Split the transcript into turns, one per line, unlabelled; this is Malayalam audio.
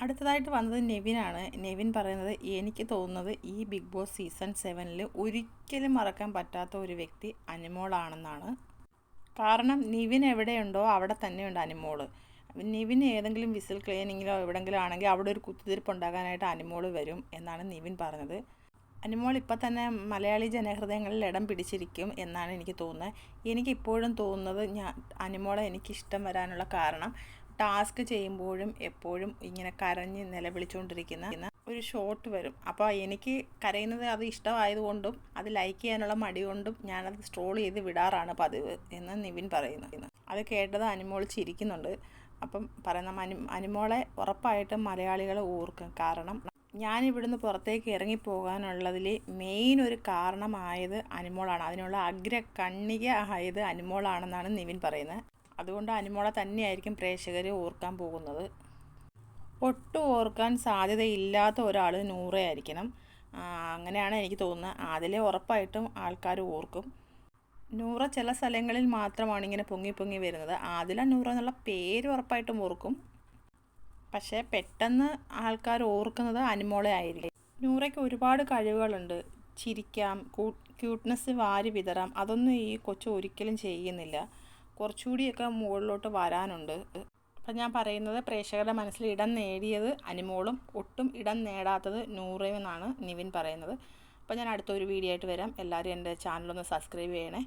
അടുത്തതായിട്ട് വന്നത് നെവിനാണ്. നെവിൻ പറയുന്നത്, എനിക്ക് തോന്നുന്നത് ഈ ബിഗ് ബോസ് സീസൺ 7 ഒരിക്കലും മറക്കാൻ പറ്റാത്ത ഒരു വ്യക്തി അനിമോളാണെന്നാണ്. കാരണം നിവിൻ എവിടെയുണ്ടോ അവിടെ തന്നെയുണ്ട് അനിമോൾ. നിവിൻ ഏതെങ്കിലും വിസിൽ ക്ലീനിങ്ങിലോ എവിടെയെങ്കിലും ആണെങ്കിൽ അവിടെ ഒരു കുത്തിത്തിരിപ്പ് ഉണ്ടാകാനായിട്ട് അനിമോൾ വരും എന്നാണ് നിവിൻ പറഞ്ഞത്. അനിമോൾ ഇപ്പം തന്നെ മലയാളി ജനഹൃദയങ്ങളിൽ ഇടം പിടിച്ചിരിക്കും എന്നാണ് എനിക്ക് തോന്നുന്നത്. എനിക്കിപ്പോഴും തോന്നുന്നത് അനിമോളെ എനിക്കിഷ്ടം വരാനുള്ള കാരണം ടാസ്ക് ചെയ്യുമ്പോഴും എപ്പോഴും ഇങ്ങനെ കരഞ്ഞ് നിലവിളിച്ചുകൊണ്ടിരിക്കുന്ന ഒരു ഷോട്ട് വരും. അപ്പോൾ എനിക്ക് കരയുന്നത് അത് ഇഷ്ടമായതുകൊണ്ടും അത് ലൈക്ക് ചെയ്യാനുള്ള മടി കൊണ്ടും ഞാനത് സ്ട്രോൾ ചെയ്ത് വിടാറാണ് പതിവ് എന്ന് നിവിൻ പറയുന്നു. അത് കേട്ടത് അനിമോൾ ചിരിക്കുന്നുണ്ട്. അപ്പം പറയുന്ന അനിമോളെ ഉറപ്പായിട്ടും മലയാളികൾ ഓർക്കും. കാരണം ഞാനിവിടുന്ന് പുറത്തേക്ക് ഇറങ്ങിപ്പോകാനുള്ളതിൽ മെയിൻ ഒരു കാരണമായത് അനിമോളാണ്. അതിനുള്ള കണ്ണിക ആയത് അനിമോളാണെന്നാണ് നിവിൻ പറയുന്നത്. അതുകൊണ്ട് അനിമോളെ തന്നെയായിരിക്കും പ്രേക്ഷകർ ഓർക്കാൻ പോകുന്നത്. ഒട്ടും ഓർക്കാൻ സാധ്യതയില്ലാത്ത ഒരാൾ നൂറയായിരിക്കണം. അങ്ങനെയാണ് എനിക്ക് തോന്നുന്നത്. അതിലെ ഉറപ്പായിട്ടും ആൾക്കാർ ഓർക്കും. നൂറ ചില സ്ഥലങ്ങളിൽ മാത്രമാണ് ഇങ്ങനെ പൊങ്ങി പൊങ്ങി വരുന്നത്. ആദില നൂറ എന്നുള്ള പേര് ഉറപ്പായിട്ടും ഓർക്കും. പക്ഷേ പെട്ടെന്ന് ആൾക്കാർ ഓർക്കുന്നത് അനിമോളെ ആയിരിക്കും. നൂറയ്ക്ക് ഒരുപാട് കഴിവുകളുണ്ട്. ചിരിക്കാം, ക്യൂട്ട്നെസ് വാരി വിതറാം. അതൊന്നും ഈ കൊച്ചു ഒരിക്കലും ചെയ്യുന്നില്ല. കുറച്ചുകൂടിയൊക്കെ മുകളിലോട്ട് വരാനുണ്ട്. അപ്പം ഞാൻ പറയുന്നത്, പ്രേക്ഷകരുടെ മനസ്സിൽ ഇടം നേടിയത് അനിമോളും ഒട്ടും ഇടം നേടാത്തത് നൂറയും എന്നാണ് നിവിൻ പറയുന്നത്. അപ്പോൾ ഞാൻ അടുത്തൊരു വീഡിയോ ആയിട്ട് വരാം. എല്ലാവരും എൻ്റെ ചാനലൊന്ന് സബ്സ്ക്രൈബ് ചെയ്യണേ.